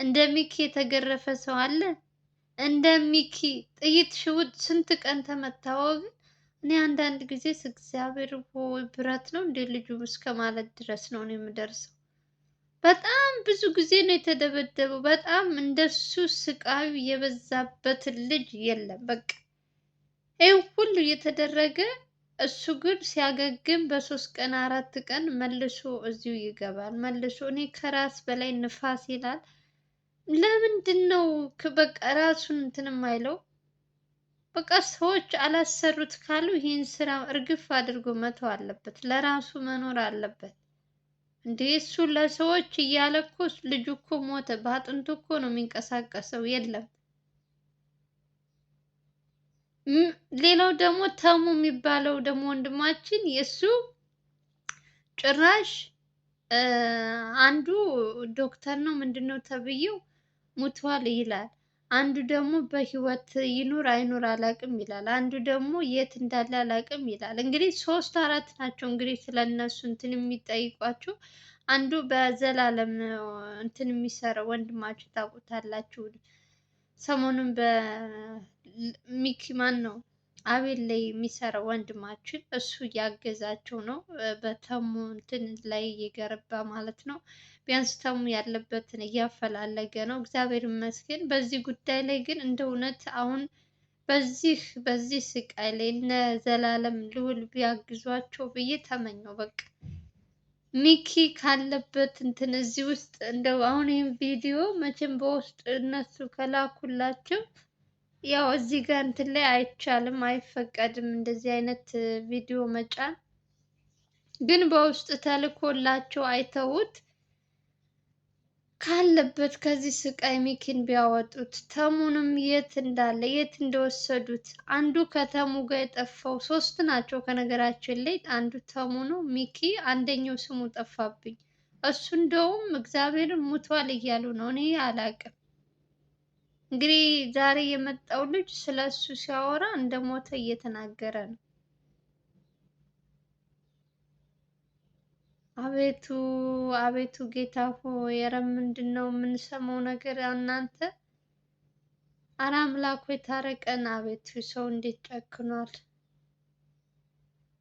እንደ ሚኪ የተገረፈ ሰው አለ? እንደ ሚኪ ጥይት ሽውጥ ስንት ቀን ተመታው? ግን እኔ አንዳንድ ጊዜ እግዚአብሔር ሆይ ብረት ነው እንደ ልጁ እስከ ማለት ድረስ ነው እኔ የምደርሰው። በጣም ብዙ ጊዜ ነው የተደበደበው። በጣም እንደሱ ስቃዩ የበዛበት ልጅ የለም። በቃ ይህ ሁሉ እየተደረገ እሱ ግን ሲያገግም በሶስት ቀን አራት ቀን መልሶ እዚሁ ይገባል። መልሶ እኔ ከራስ በላይ ንፋስ ይላል። ለምንድን ነው በቃ ራሱን እንትን የማይለው? በቃ ሰዎች አላሰሩት ካሉ ይህን ስራ እርግፍ አድርጎ መተው አለበት። ለራሱ መኖር አለበት። እንዴ እሱ ለሰዎች እያለ እኮ ልጁ እኮ ሞተ። በአጥንቱ እኮ ነው የሚንቀሳቀሰው። የለም ሌላው ደግሞ ተሙ የሚባለው ደግሞ ወንድማችን የእሱ ጭራሽ አንዱ ዶክተር ነው ምንድነው ተብዬው ሙቷል ይላል። አንዱ ደግሞ በህይወት ይኑር አይኑር አላቅም ይላል። አንዱ ደግሞ የት እንዳለ አላቅም ይላል። እንግዲህ ሶስት አራት ናቸው እንግዲህ ስለነሱ እንትን የሚጠይቋቸው። አንዱ በዘላለም እንትን የሚሰራው ወንድማችሁ ታውቁታላችሁ። ሰሞኑን በሚኪ ማን ነው አቤል ላይ የሚሰራው ወንድማችን እሱ እያገዛቸው ነው። በተሙ እንትን ላይ እየገረባ ማለት ነው። ቢያንስ ተሙ ያለበትን እያፈላለገ ነው። እግዚአብሔር ይመስገን። በዚህ ጉዳይ ላይ ግን እንደ እውነት አሁን በዚህ ስቃይ ላይ እነ ዘላለም ልዑል ቢያግዟቸው ብዬ ተመኘው። በቃ ሚኪ ካለበት እንትን እዚህ ውስጥ እንደው አሁን ይህን ቪዲዮ መቼም በውስጥ እነሱ ከላኩላቸው ያው እዚህ ጋር እንትን ላይ አይቻልም፣ አይፈቀድም እንደዚህ አይነት ቪዲዮ መጫን። ግን በውስጥ ተልኮላቸው አይተውት ካለበት ከዚህ ስቃይ ሚኪን ቢያወጡት፣ ተሙንም የት እንዳለ የት እንደወሰዱት። አንዱ ከተሙ ጋር የጠፋው ሶስት ናቸው ከነገራችን ላይ አንዱ ተሙ ነው፣ ሚኪ አንደኛው ስሙ ጠፋብኝ። እሱ እንደውም እግዚአብሔርን ሙቷል እያሉ ነው። እኔ አላቅም። እንግዲህ ዛሬ የመጣው ልጅ ስለ እሱ ሲያወራ እንደሞተ እየተናገረ ነው። አቤቱ አቤቱ ጌታ ሆይ፣ ኧረ ምንድን ነው የምንሰማው ነገር እናንተ? ኧረ አምላክ ሆይ ታረቀን። አቤቱ ሰው እንዴት ጨክኗል?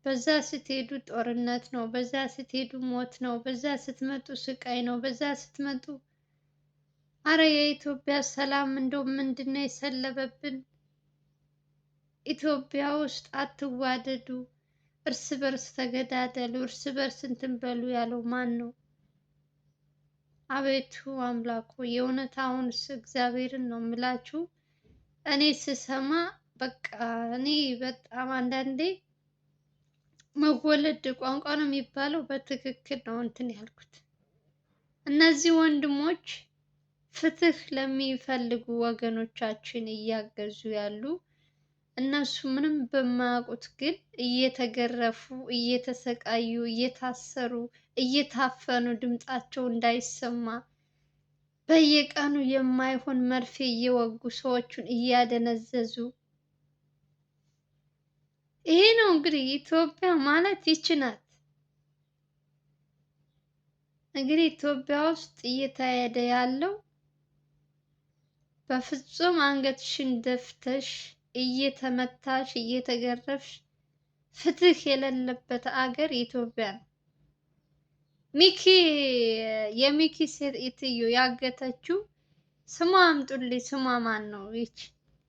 በዛ ስትሄዱ ጦርነት ነው፣ በዛ ስትሄዱ ሞት ነው፣ በዛ ስትመጡ ስቃይ ነው፣ በዛ ስትመጡ አረ የኢትዮጵያ ሰላም እንደው ምንድን ነው የሰለበብን? ኢትዮጵያ ውስጥ አትዋደዱ፣ እርስ በርስ ተገዳደሉ፣ እርስ በርስ እንትን በሉ ያለው ማን ነው? አቤቱ አምላኩ የእውነት አሁንስ እግዚአብሔርን ነው የምላችሁ። እኔ ስሰማ በቃ እኔ በጣም አንዳንዴ መወለድ ቋንቋ ነው የሚባለው በትክክል ነው እንትን ያልኩት። እነዚህ ወንድሞች ፍትህ ለሚፈልጉ ወገኖቻችን እያገዙ ያሉ እነሱ ምንም በማያውቁት ግን እየተገረፉ እየተሰቃዩ እየታሰሩ እየታፈኑ ድምፃቸው እንዳይሰማ በየቀኑ የማይሆን መርፌ እየወጉ ሰዎቹን እያደነዘዙ። ይሄ ነው እንግዲህ ኢትዮጵያ ማለት ይች ናት። እንግዲህ ኢትዮጵያ ውስጥ እየተካሄደ ያለው በፍጹም አንገትሽን ደፍተሽ እየተመታሽ እየተገረፍሽ ፍትህ የሌለበት አገር ኢትዮጵያ ነው። ሚኪ የሚኪ ሴትዮ ያገተችው ስሟ አምጡልኝ፣ ስሟ ማን ነው? ይች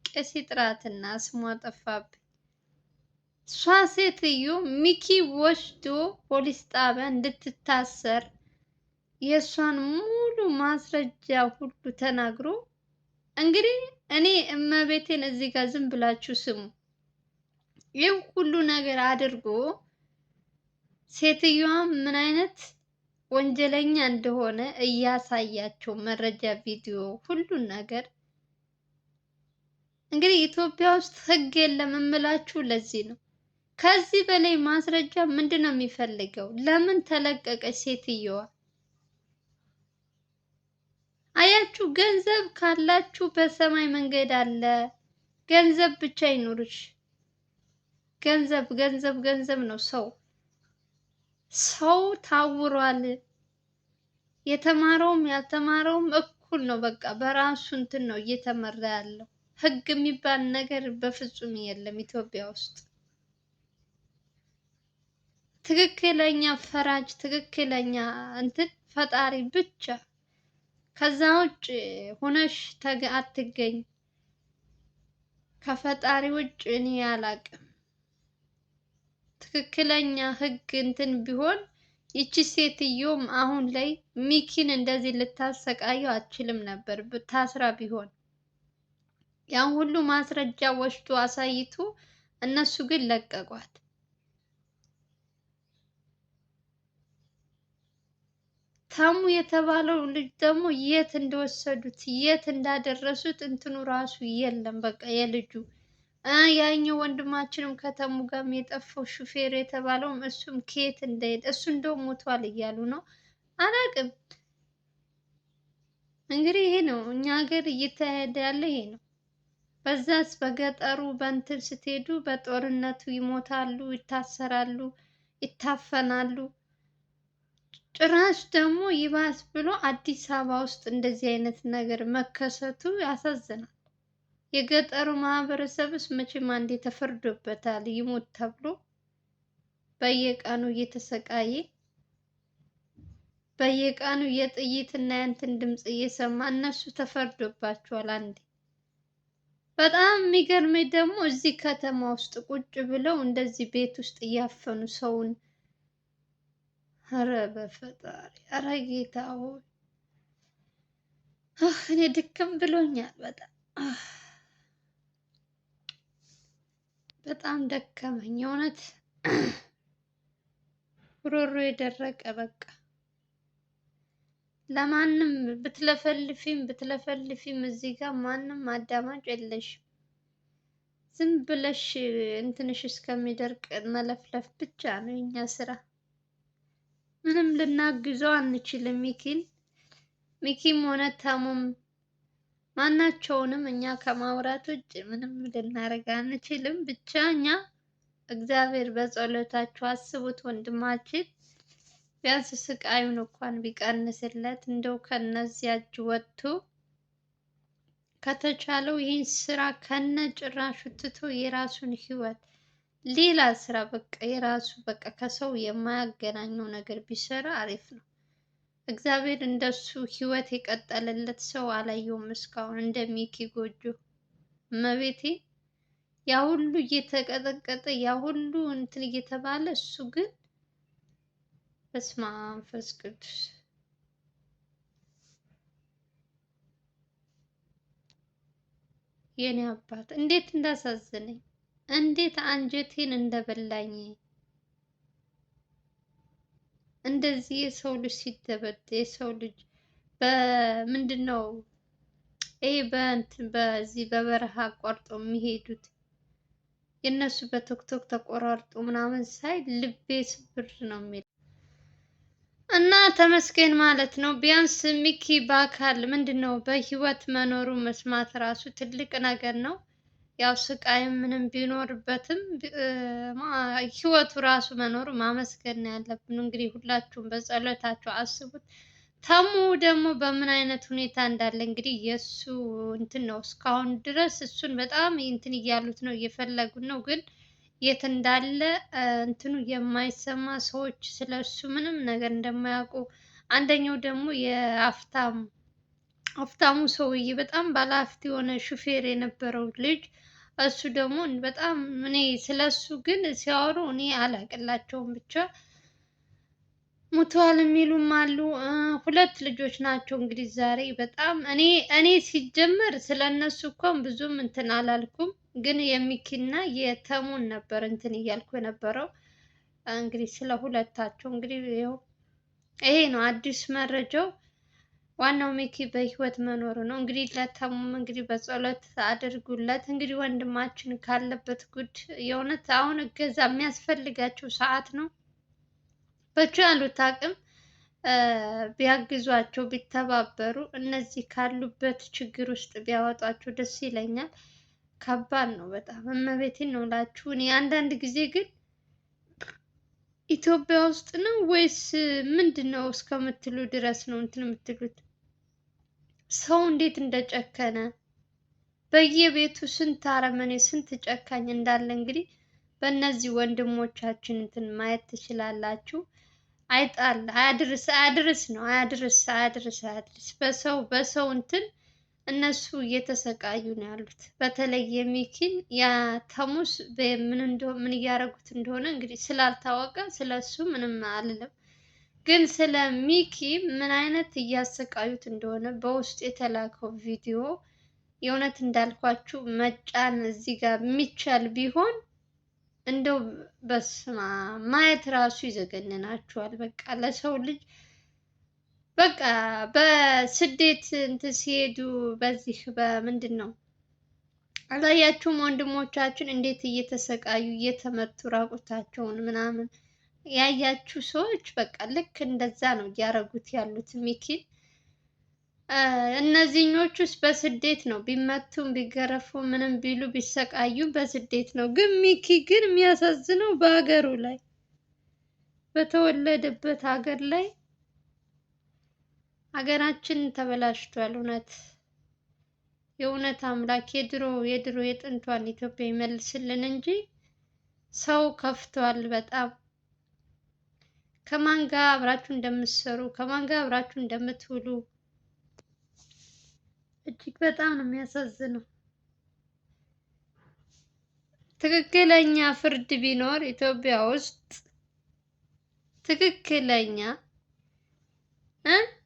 ቄስ ጥራትና ስሟ ጠፋብኝ። እሷ ሴትዮ ሚኪ ወስዶ ፖሊስ ጣቢያ እንድትታሰር የእሷን ሙሉ ማስረጃ ሁሉ ተናግሮ እንግዲህ እኔ እመቤቴን እዚህ ጋር ዝም ብላችሁ ስሙ። ይህ ሁሉ ነገር አድርጎ ሴትዮዋ ምን አይነት ወንጀለኛ እንደሆነ እያሳያቸው መረጃ፣ ቪዲዮ፣ ሁሉን ነገር እንግዲህ ኢትዮጵያ ውስጥ ህግ የለም የምላችሁ ለዚህ ነው። ከዚህ በላይ ማስረጃ ምንድን ነው የሚፈልገው? ለምን ተለቀቀች ሴትዮዋ? አያችሁ፣ ገንዘብ ካላችሁ በሰማይ መንገድ አለ። ገንዘብ ብቻ ይኑርሽ። ገንዘብ ገንዘብ ገንዘብ ነው። ሰው ታውሯል። የተማረውም ያልተማረውም በኩል ነው። በቃ በራሱ እንትን ነው እየተመራ ያለው። ህግ የሚባል ነገር በፍጹም የለም ኢትዮጵያ ውስጥ። ትክክለኛ ፈራጅ፣ ትክክለኛ እንትን ፈጣሪ ብቻ። ከዛ ውጭ ሆነሽ አትገኝ። ከፈጣሪ ውጭ እኔ አላቅም። ትክክለኛ ህግ እንትን ቢሆን ይቺ ሴትዮም አሁን ላይ ሚኪን እንደዚህ ልታሰቃየው አትችልም ነበር ታስራ ቢሆን። ያን ሁሉ ማስረጃ ወስዶ አሳይቶ እነሱ ግን ለቀቋት። ታሙ የተባለው ልጅ ደግሞ የት እንደወሰዱት የት እንዳደረሱት እንትኑ ራሱ የለም። በቃ የልጁ ያኛው ወንድማችንም ከተሙ ጋርም የጠፋው ሹፌር የተባለውም እሱም ከየት እንደሄደ እሱ እንደውም ሞቷል እያሉ ነው። አላቅም እንግዲህ ይሄ ነው እኛ ሀገር እየተካሄደ ያለ ይሄ ነው። በዛስ በገጠሩ በእንትን ስትሄዱ በጦርነቱ ይሞታሉ፣ ይታሰራሉ፣ ይታፈናሉ። ጭራሽ ደግሞ ይባስ ብሎ አዲስ አበባ ውስጥ እንደዚህ አይነት ነገር መከሰቱ ያሳዝናል። የገጠሩ ማህበረሰብስ መቼም አንዴ ተፈርዶበታል ይሞት ተብሎ በየቀኑ እየተሰቃየ በየቀኑ የጥይትና የእንትን ድምፅ እየሰማ እነሱ ተፈርዶባቸዋል አንዴ። በጣም የሚገርመኝ ደግሞ እዚህ ከተማ ውስጥ ቁጭ ብለው እንደዚህ ቤት ውስጥ እያፈኑ ሰውን። ኧረ በፈጣሪ ኧረ ጌታ ሆይ እኔ ድክም ብሎኛል በጣም በጣም ደከመኝ እውነት። ጉሮሮ የደረቀ በቃ ለማንም ብትለፈልፊም ብትለፈልፊም እዚህ ጋር ማንም አዳማጭ የለሽም። ዝም ብለሽ እንትንሽ እስከሚደርቅ መለፍለፍ ብቻ ነው የኛ ስራ። ምንም ልናግዘው አንችልም ሚኪን። ሚኪም ሆነ ታሙም ማናቸውንም እኛ ከማውራት ውጭ ምንም ልናደርግ አንችልም። ብቻ እኛ እግዚአብሔር በጸሎታችሁ አስቡት ወንድማችን። ቢያንስ ስቃዩን እንኳን ቢቀንስለት እንደው ከነዚያ እጅ ወጥቶ ከተቻለው ይህን ስራ ከነ ጭራሹ ትቶ የራሱን ህይወት ሌላ ስራ በቃ የራሱ በቃ ከሰው የማያገናኘው ነገር ቢሰራ አሪፍ ነው። እግዚአብሔር እንደሱ ህይወት የቀጠለለት ሰው አላየውም እስካሁን እንደ ሚኪ ጎጆ። እመቤቴ ያ ሁሉ እየተቀጠቀጠ ያ ሁሉ እንትን እየተባለ እሱ ግን በስመ አብ መንፈስ ቅዱስ። የኔ አባት እንዴት እንዳሳዘነኝ እንዴት አንጀቴን እንደበላኝ። እንደዚህ የሰው ልጅ ሲደበድ የሰው ልጅ በምንድን ነው ይሄ በእንትን በዚህ በበረሃ አቋርጠው የሚሄዱት የእነሱ በቶክቶክ ተቆራርጦ ምናምን ሳይ ልቤ ስብር ነው የሚል እና ተመስገን ማለት ነው። ቢያንስ ሚኪ በአካል ምንድን ነው በህይወት መኖሩ መስማት ራሱ ትልቅ ነገር ነው። ያው ስቃይም ምንም ቢኖርበትም ህይወቱ ራሱ መኖሩ ማመስገን ነው ያለብን። እንግዲህ ሁላችሁም በጸሎታችሁ አስቡት። ተሙ ደግሞ በምን አይነት ሁኔታ እንዳለ እንግዲህ የእሱ እንትን ነው እስካሁን ድረስ እሱን በጣም እንትን እያሉት ነው እየፈለጉት ነው፣ ግን የት እንዳለ እንትኑ የማይሰማ ሰዎች ስለሱ ምንም ነገር እንደማያውቁ። አንደኛው ደግሞ ሀብታሙ ሰውዬ በጣም ባለሀብት የሆነ ሹፌር የነበረው ልጅ እሱ ደግሞ በጣም እኔ ስለሱ ግን ሲያወሩ እኔ አላቅላቸውም። ብቻ ሙተዋል የሚሉም አሉ። ሁለት ልጆች ናቸው እንግዲህ ዛሬ በጣም እኔ ሲጀመር ስለነሱ እንኳን ብዙም እንትን አላልኩም፣ ግን የሚኪና የተሙን ነበር እንትን እያልኩ የነበረው። እንግዲህ ስለ ሁለታቸው እንግዲህ ይሄ ነው አዲስ መረጃው። ዋናው ሚኪ በህይወት መኖሩ ነው። እንግዲህ ለተሙም እንግዲህ በጸሎት አድርጉለት። እንግዲህ ወንድማችን ካለበት ጉድ የእውነት አሁን እገዛ የሚያስፈልጋቸው ሰዓት ነው። በቻሉት አቅም ቢያግዟቸው ቢተባበሩ፣ እነዚህ ካሉበት ችግር ውስጥ ቢያወጧቸው ደስ ይለኛል። ከባድ ነው በጣም እመቤቴን ነው እላችሁ። እኔ አንዳንድ ጊዜ ግን ኢትዮጵያ ውስጥ ነው ወይስ ምንድን ነው እስከምትሉ ድረስ ነው እንትን የምትሉት። ሰው እንዴት እንደጨከነ በየቤቱ ስንት አረመኔ ስንት ጨካኝ እንዳለ እንግዲህ በእነዚህ ወንድሞቻችን እንትን ማየት ትችላላችሁ። አይጣል አያድርስ አያድርስ ነው አያድርስ አያድርስ አያድርስ በሰው እንትን እነሱ እየተሰቃዩ ነው ያሉት። በተለይ የሚኪን ያ ተሙስ ምን እያደረጉት እንደሆነ እንግዲህ ስላልታወቀ ስለሱ ምንም አልልም። ግን ስለ ሚኪ ምን አይነት እያሰቃዩት እንደሆነ በውስጥ የተላከው ቪዲዮ የእውነት እንዳልኳችሁ መጫን እዚህ ጋር የሚቻል ቢሆን እንደው በስማ ማየት ራሱ ይዘገንናችኋል። በቃ ለሰው ልጅ በቃ በስደት እንትን ሲሄዱ በዚህ በምንድን ነው አላያችሁም? ወንድሞቻችን እንዴት እየተሰቃዩ እየተመቱ ራቁታቸውን ምናምን ያያችሁ ሰዎች በቃ ልክ እንደዛ ነው እያደረጉት ያሉት ሚኪን። እነዚህኞቹስ በስደት ነው ቢመቱም ቢገረፉ ምንም ቢሉ ቢሰቃዩ በስደት ነው። ግን ሚኪ ግን የሚያሳዝነው በሀገሩ ላይ በተወለደበት ሀገር ላይ ሀገራችን ተበላሽቷል። እውነት የእውነት አምላክ የድሮ የጥንቷን ኢትዮጵያ ይመልስልን እንጂ ሰው ከፍቷል በጣም። ከማን ጋር አብራችሁ እንደምትሰሩ ከማን ጋር አብራችሁ እንደምትውሉ እጅግ በጣም ነው የሚያሳዝነው። ትክክለኛ ፍርድ ቢኖር ኢትዮጵያ ውስጥ ትክክለኛ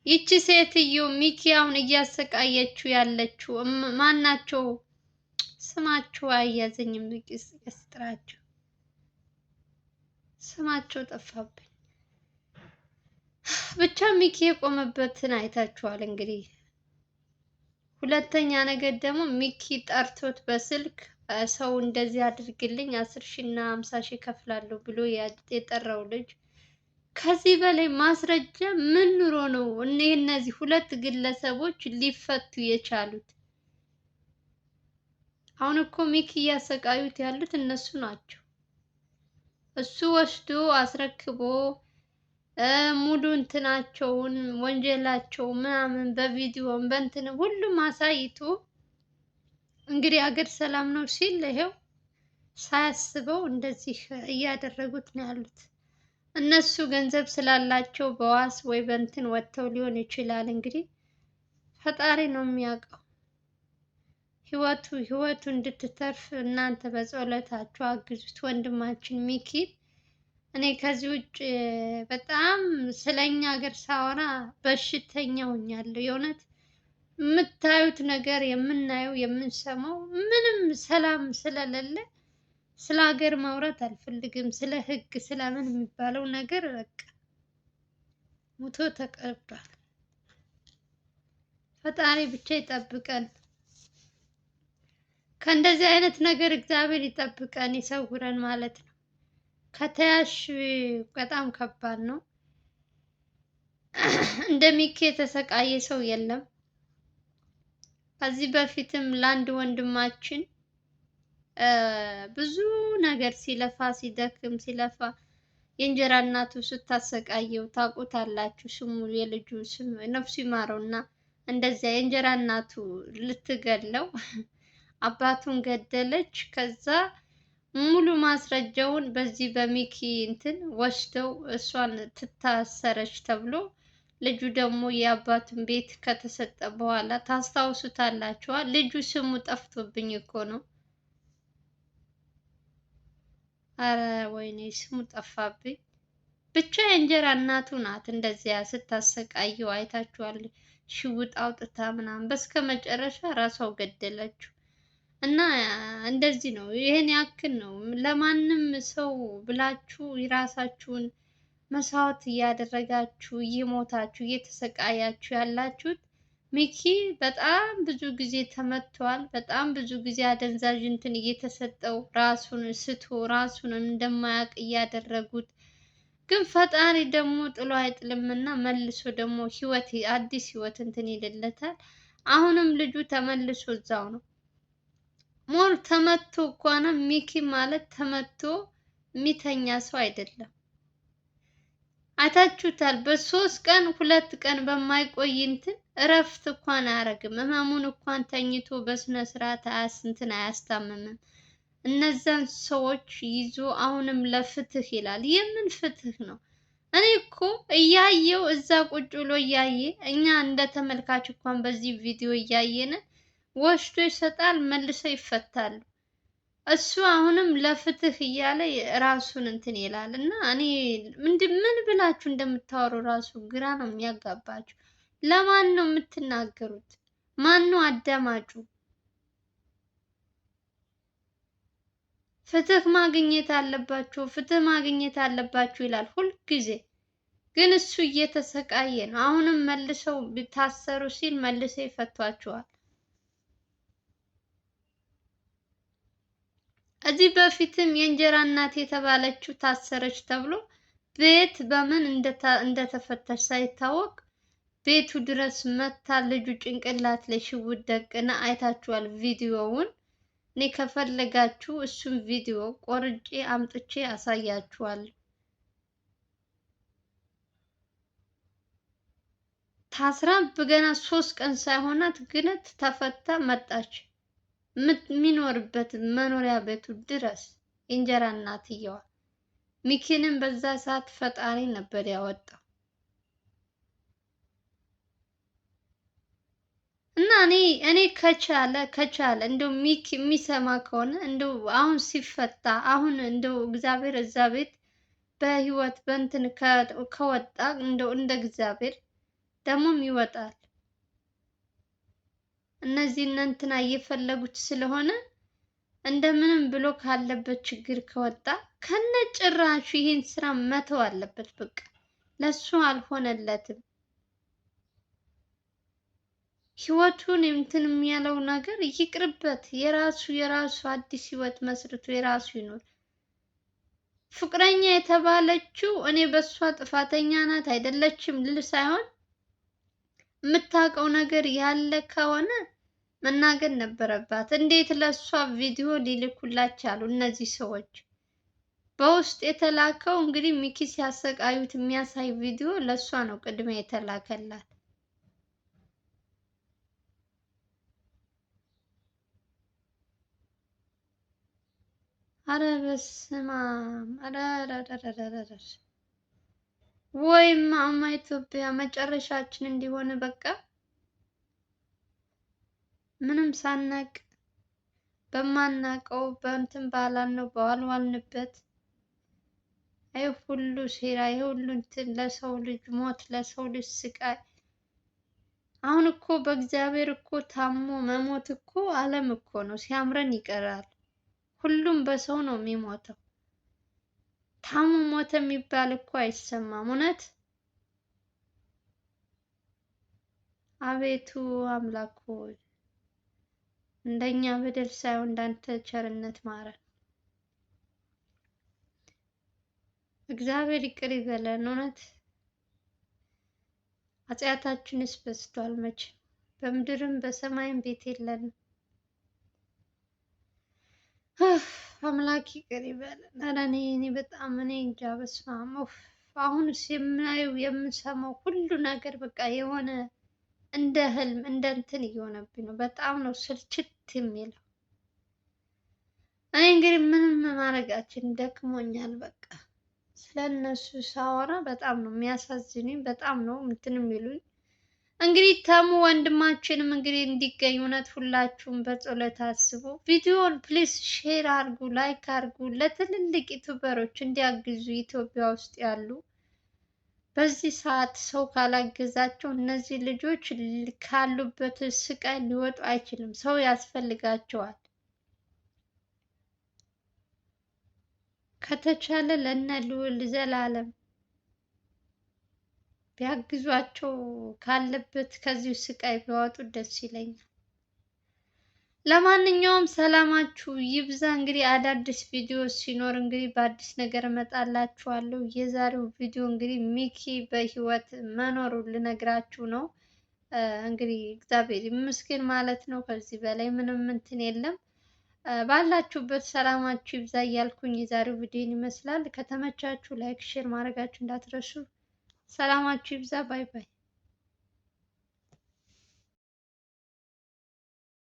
ይቺ ሴትዮ ሚኪ አሁን እያሰቃየችው ያለችው ማናቸው? ስማቸው አያዘኝም። ያስጥራቸው ስማቸው ጠፋብኝ። ብቻ ሚኪ የቆመበትን አይታችኋል እንግዲህ። ሁለተኛ ነገር ደግሞ ሚኪ ጠርቶት በስልክ ሰው እንደዚህ አድርግልኝ 10,000 እና 50,000 ከፍላለሁ ብሎ የጠራው ልጅ ከዚህ በላይ ማስረጃ ምን ኑሮ ነው እነዚህ ሁለት ግለሰቦች ሊፈቱ የቻሉት? አሁን እኮ ሚኪ እያሰቃዩት ያሉት እነሱ ናቸው። እሱ ወስዶ አስረክቦ ሙሉ እንትናቸውን ወንጀላቸው ምናምን በቪዲዮም በእንትን ሁሉም አሳይቶ እንግዲህ ሀገር ሰላም ነው ሲል ይሄው ሳያስበው እንደዚህ እያደረጉት ነው ያሉት። እነሱ ገንዘብ ስላላቸው በዋስ ወይ በእንትን ወጥተው ሊሆን ይችላል። እንግዲህ ፈጣሪ ነው የሚያውቀው። ህይወቱ እንድትተርፍ እናንተ በጸሎታችሁ አግዙት ወንድማችን ሚኪን። እኔ ከዚህ ውጭ በጣም ስለኛ ሀገር ሳወራ በሽተኛ ሆኛለሁ። የእውነት የምታዩት ነገር የምናየው የምንሰማው ምንም ሰላም ስለሌለ ስለ ሀገር ማውራት አልፈልግም። ስለ ህግ ስለምን የሚባለው ነገር በቃ ሞቶ ተቀብሯል። ፈጣሪ ብቻ ይጠብቀን ከእንደዚህ አይነት ነገር፣ እግዚአብሔር ይጠብቀን ይሰውረን ማለት ነው። ከተያሽ በጣም ከባድ ነው። እንደ ሚኪ የተሰቃየ ሰው የለም። ከዚህ በፊትም ለአንድ ወንድማችን ብዙ ነገር ሲለፋ ሲደክም ሲለፋ የእንጀራ እናቱ ስታሰቃየው ታውቁታላችሁ። ስሙ የልጁ ስም ነፍሱ ይማረውና እንደዚያ የእንጀራ እናቱ ልትገለው አባቱን ገደለች። ከዛ ሙሉ ማስረጃውን በዚህ በሚኪ እንትን ወስደው እሷን ትታሰረች ተብሎ ልጁ ደግሞ የአባቱን ቤት ከተሰጠ በኋላ ታስታውሱታላችኋ። ልጁ ስሙ ጠፍቶብኝ እኮ ነው። አረ ወይኔ ስሙ ጠፋብኝ። ብቻ የእንጀራ እናቱ ናት እንደዚያ ስታሰቃየው አይታችኋል። ሽውጥ አውጥታ ምናምን በስከ መጨረሻ ራሷው ገደለችው። እና እንደዚህ ነው። ይሄን ያክል ነው። ለማንም ሰው ብላችሁ የራሳችሁን መስዋዕት እያደረጋችሁ እየሞታችሁ እየተሰቃያችሁ ያላችሁት። ሚኪ በጣም ብዙ ጊዜ ተመቷል። በጣም ብዙ ጊዜ አደንዛዥ እንትን እየተሰጠው ራሱን ስቶ ራሱን እንደማያውቅ እያደረጉት፣ ግን ፈጣሪ ደግሞ ጥሎ አይጥልምና መልሶ ደግሞ ህይወት አዲስ ህይወት እንትን ይልለታል። አሁንም ልጁ ተመልሶ እዛው ነው። ሞር ተመቶ እንኳን ሚኪ ማለት ተመቶ የሚተኛ ሰው አይደለም። አይታችሁታል። በ3 ቀን 2 ቀን በማይቆይ እንትን እረፍት እንኳን አያረግም። ህመሙን እንኳን ተኝቶ በስነ ስርዓት አያስታምምም። እነዛን ሰዎች ይዞ አሁንም ለፍትህ ይላል። የምን ፍትህ ነው? እኔ እኮ እያየው እዛ ቁጭ ብሎ እያየ እኛ እንደ ተመልካች እንኳን በዚህ ቪዲዮ እያየን ወስዶ ይሰጣል፣ መልሰው ይፈታሉ። እሱ አሁንም ለፍትህ እያለ ራሱን እንትን ይላል እና እኔ ምን ብላችሁ እንደምታወሩ ራሱ ግራ ነው የሚያጋባችሁ። ለማን ነው የምትናገሩት? ማን ነው አዳማጩ? ፍትህ ማግኘት አለባችሁ፣ ፍትህ ማግኘት አለባችሁ ይላል ሁልጊዜ። ግን እሱ እየተሰቃየ ነው። አሁንም መልሰው ቢታሰሩ ሲል መልሰው ይፈቷቸዋል። እዚህ በፊትም የእንጀራ እናት የተባለችው ታሰረች ተብሎ ቤት በምን እንደተፈታች ሳይታወቅ ቤቱ ድረስ መታ ልጁ ጭንቅላት ላይ ሽጉጥ ደቅና አይታችኋል ቪዲዮውን። እኔ ከፈለጋችሁ እሱም ቪዲዮ ቆርጬ አምጥቼ አሳያችኋለሁ። ታስራ ገና 3 ቀን ሳይሆናት ግለት ተፈታ መጣች። የሚኖርበት መኖሪያ ቤቱ ድረስ የእንጀራ እናትየዋ። ሚኪንም በዛ ሰዓት ፈጣሪ ነበር ያወጣው። እና እኔ ከቻለ እንደው ሚኪ የሚሰማ ከሆነ እንደው አሁን ሲፈታ አሁን እንደው እግዚአብሔር እዛ ቤት በህይወት በእንትን ከወጣ እንደው እንደ እግዚአብሔር ደግሞም ይወጣል። እነዚህ እንትና እየፈለጉት ስለሆነ እንደምንም ብሎ ካለበት ችግር ከወጣ ከነጭራሹ ይህን ስራ መተው አለበት። በቃ ለሱ አልሆነለትም። ህይወቱን እንትን የሚያለው ነገር ይቅርበት። የራሱ አዲስ ህይወት መስርቶ የራሱ ይኖር። ፍቅረኛ የተባለችው እኔ በሷ ጥፋተኛ ናት አይደለችም ልል ሳይሆን የምታውቀው ነገር ያለ ከሆነ መናገር ነበረባት። እንዴት ለሷ ቪዲዮ ሊልኩላት ቻሉ? እነዚህ ሰዎች በውስጥ የተላከው እንግዲህ ሚኪ ሲያሰቃዩት የሚያሳይ ቪዲዮ ለሷ ነው ቅድሚያ የተላከላት። አረ በስመ አብ! አረ ወይም ማማ ኢትዮጵያ መጨረሻችን እንዲሆን በቃ ምንም ሳናቅ በማናቀው በእንትን ባላልነው ባልዋልንበት ይሄ ሁሉ ሴራ ይሄ ሁሉ እንትን ለሰው ልጅ ሞት ለሰው ልጅ ስቃይ። አሁን እኮ በእግዚአብሔር እኮ ታሞ መሞት እኮ ዓለም እኮ ነው። ሲያምረን ይቀራል። ሁሉም በሰው ነው የሚሞተው። ታሞ ሞተ የሚባል እኮ አይሰማም። እውነት አቤቱ አምላክ ሆይ እንደኛ በደል ሳይሆን እንዳንተ ቸርነት ማረን። እግዚአብሔር ይቅር ይበለን። እውነት ኃጢአታችንስ በዝቷል። መቼም በምድርም በሰማይም ቤት የለንም። አምላክ ይቅር ይበለን። ኧረ እኔ በጣም እንጃ። በስመ አብ። አሁንስ የምናየው የምንሰማው ሁሉ ነገር በቃ የሆነ እንደ ህልም እንደ እንትን እየሆነብኝ ነው። በጣም ነው ስልችት የሚለው። እኔ እንግዲህ ምንም ማድረጋችን ደክሞኛል። በቃ ስለነሱ ሳወራ በጣም ነው የሚያሳዝኑኝ። በጣም ነው እንትን የሚሉኝ። እንግዲህ ተሙ ወንድማችንም እንግዲህ እንዲገኝ እውነት ሁላችሁም በጸሎት አስቡ። ቪዲዮን ፕሊስ ሼር አድርጉ፣ ላይክ አድርጉ። ለትልልቅ ዩቱበሮች እንዲያግዙ ኢትዮጵያ ውስጥ ያሉ በዚህ ሰዓት ሰው ካላገዛቸው እነዚህ ልጆች ካሉበት ስቃይ ሊወጡ አይችልም። ሰው ያስፈልጋቸዋል። ከተቻለ ለነ ልዑል ዘላለም ቢያግዟቸው ካለበት ከዚሁ ስቃይ ቢያወጡ ደስ ይለኛል። ለማንኛውም ሰላማችሁ ይብዛ። እንግዲህ አዳዲስ ቪዲዮ ሲኖር እንግዲህ በአዲስ ነገር እመጣላችኋለሁ። የዛሬው ቪዲዮ እንግዲህ ሚኪ በህይወት መኖሩን ልነግራችሁ ነው። እንግዲህ እግዚአብሔር ይመስገን ማለት ነው። ከዚህ በላይ ምንም እንትን የለም። ባላችሁበት ሰላማችሁ ይብዛ እያልኩኝ የዛሬው ቪዲዮን ይመስላል። ከተመቻችሁ ላይክ፣ ሼር ማድረጋችሁ እንዳትረሱ። ሰላማችሁ ይብዛ። ባይ ባይ።